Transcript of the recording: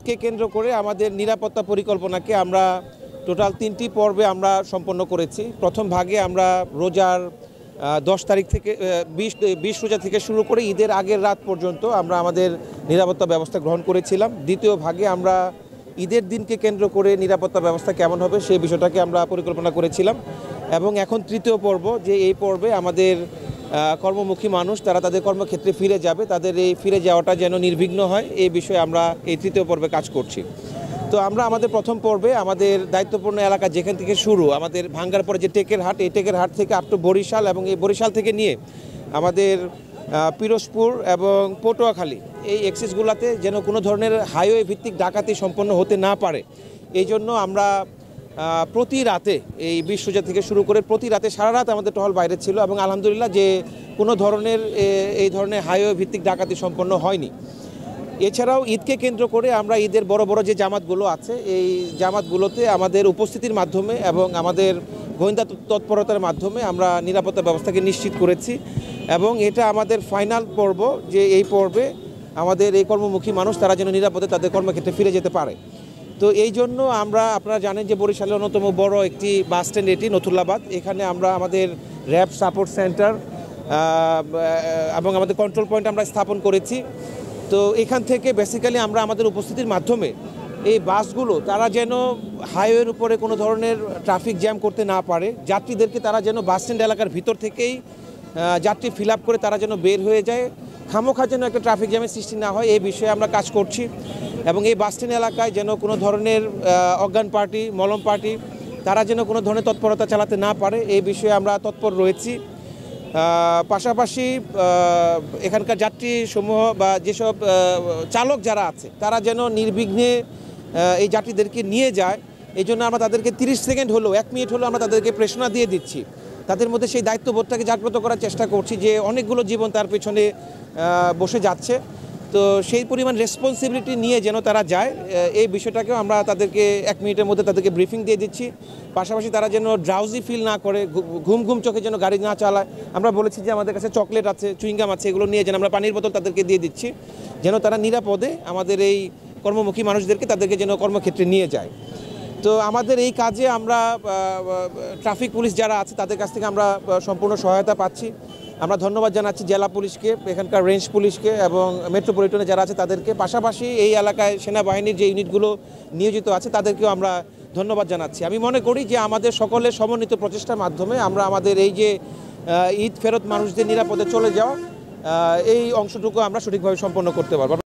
ঈদকে কেন্দ্র করে আমাদের নিরাপত্তা পরিকল্পনাকে আমরা টোটাল 3টি পর্বে আমরা সম্পন্ন করেছি। প্রথম ভাগে আমরা রোজার 10 তারিখ থেকে 20 রোজা থেকে শুরু করে ঈদের আগের রাত পর্যন্ত আমরা আমাদের নিরাপত্তা ব্যবস্থা গ্রহণ করেছিলাম। দ্বিতীয় ভাগে আমরা ঈদের দিনকে কেন্দ্র করে নিরাপত্তা ব্যবস্থা কেমন হবে সেই বিষয়টাকে আমরা পরিকল্পনা করেছিলাম। এবং এখন তৃতীয় পর্ব, যে এই পর্বে আমাদের কর্মমুখী মানুষ তারা তাদের কর্মক্ষেত্রে ফিরে যাবে, তাদের এই ফিরে যাওয়াটা যেন নির্বিঘ্ন হয় এই বিষয়ে আমরা এই তৃতীয় পর্বে কাজ করছি। তো আমরা আমাদের প্রথম পর্বে আমাদের দায়িত্বপূর্ণ এলাকা যেখান থেকে শুরু, আমাদের ভাঙ্গার পরে যে টেকের হাট, এই টেকের হাট থেকে আপ টু বরিশাল এবং এই বরিশাল থেকে নিয়ে আমাদের পিরোজপুর এবং পটুয়াখালী এই এক্সিসগুলোতে যেন কোনো ধরনের হাইওয়ে ভিত্তিক ডাকাতি সম্পন্ন হতে না পারে, এই জন্য আমরা প্রতি রাতে এই 20 রোজা থেকে শুরু করে প্রতি রাতে সারা রাত আমাদের টহল বাইরে ছিল এবং আলহামদুলিল্লাহ যে কোনো ধরনের এই ধরনের হাইওয়ে ভিত্তিক ডাকাতি সম্পন্ন হয়নি। এছাড়াও ঈদকে কেন্দ্র করে আমরা ঈদের বড় বড় যে জামাতগুলো আছে এই জামাতগুলোতে আমাদের উপস্থিতির মাধ্যমে এবং আমাদের গোয়েন্দা তৎপরতার মাধ্যমে আমরা নিরাপত্তা ব্যবস্থাকে নিশ্চিত করেছি এবং এটা আমাদের ফাইনাল পর্ব, যে এই পর্বে আমাদের এই কর্মমুখী মানুষ তারা যেন নিরাপদে তাদের কর্মক্ষেত্রে ফিরে যেতে পারে। তো এই জন্য আমরা, আপনারা জানেন যে বরিশালের অন্যতম বড় একটি বাস স্ট্যান্ড এটি নথুল্লাবাদ, এখানে আমরা আমাদের র্যাব সাপোর্ট সেন্টার এবং আমাদের কন্ট্রোল পয়েন্ট আমরা স্থাপন করেছি। তো এখান থেকে বেসিক্যালি আমরা আমাদের উপস্থিতির মাধ্যমে এই বাসগুলো তারা যেন হাইওয়ের উপরে কোনো ধরনের ট্রাফিক জ্যাম করতে না পারে, যাত্রীদেরকে তারা যেন বাস স্ট্যান্ড এলাকার ভিতর থেকেই যাত্রী ফিল আপ করে তারা যেন বের হয়ে যায়, খামোখা যেন একটা ট্রাফিক জ্যামের সৃষ্টি না হয় এই বিষয়ে আমরা কাজ করছি। এবং এই বাস স্ট্যান্ড এলাকায় যেন কোনো ধরনের অজ্ঞান পার্টি, মলম পার্টি তারা যেন কোনো ধরনের তৎপরতা চালাতে না পারে এই বিষয়ে আমরা তৎপর রয়েছি। পাশাপাশি এখানকার যাত্রী সমূহ বা যেসব চালক যারা আছে তারা যেন নির্বিঘ্নে এই যাত্রীদেরকে নিয়ে যায়, এই জন্য আমরা তাদেরকে 30 সেকেন্ড হলেও 1 মিনিট হলেও আমরা তাদেরকে প্রেরণা দিয়ে দিচ্ছি, তাদের মধ্যে সেই দায়িত্ববোধটাকে জাগ্রত করার চেষ্টা করছি যে অনেকগুলো জীবন তার পেছনে বসে যাচ্ছে। তো সেই পরিমাণ রেসপন্সিবিলিটি নিয়ে যেন তারা যায় এই বিষয়টাকেও আমরা তাদেরকে 1 মিনিটের মধ্যে তাদেরকে ব্রিফিং দিয়ে দিচ্ছি। পাশাপাশি তারা যেন ড্রাউজি ফিল না করে, ঘুম ঘুম চোখে যেন গাড়ি না চালায়। আমরা বলেছি যে আমাদের কাছে চকলেট আছে, চুইংগাম আছে, এগুলো নিয়ে যেন আমরা পানির বোতল তাদেরকে দিয়ে দিচ্ছি, যেন তারা নিরাপদে আমাদের এই কর্মমুখী মানুষদেরকে তাদেরকে যেন কর্মক্ষেত্রে নিয়ে যায়। তো আমাদের এই কাজে আমরা ট্রাফিক পুলিশ যারা আছে তাদের কাছ থেকে আমরা সম্পূর্ণ সহায়তা পাচ্ছি। আমরা ধন্যবাদ জানাচ্ছি জেলা পুলিশকে, এখানকার রেঞ্জ পুলিশকে এবং মেট্রোপলিটনে যারা আছে তাদেরকে, পাশাপাশি এই এলাকায় সেনাবাহিনীর যে ইউনিটগুলো নিয়োজিত আছে তাদেরকেও আমরা ধন্যবাদ জানাচ্ছি। আমি মনে করি যে আমাদের সকলের সমন্বিত প্রচেষ্টার মাধ্যমে আমরা আমাদের এই যে ঈদ ফেরত মানুষদের নিরাপদে চলে যাওয়া এই অংশটুকু আমরা সঠিকভাবে সম্পন্ন করতে পারব।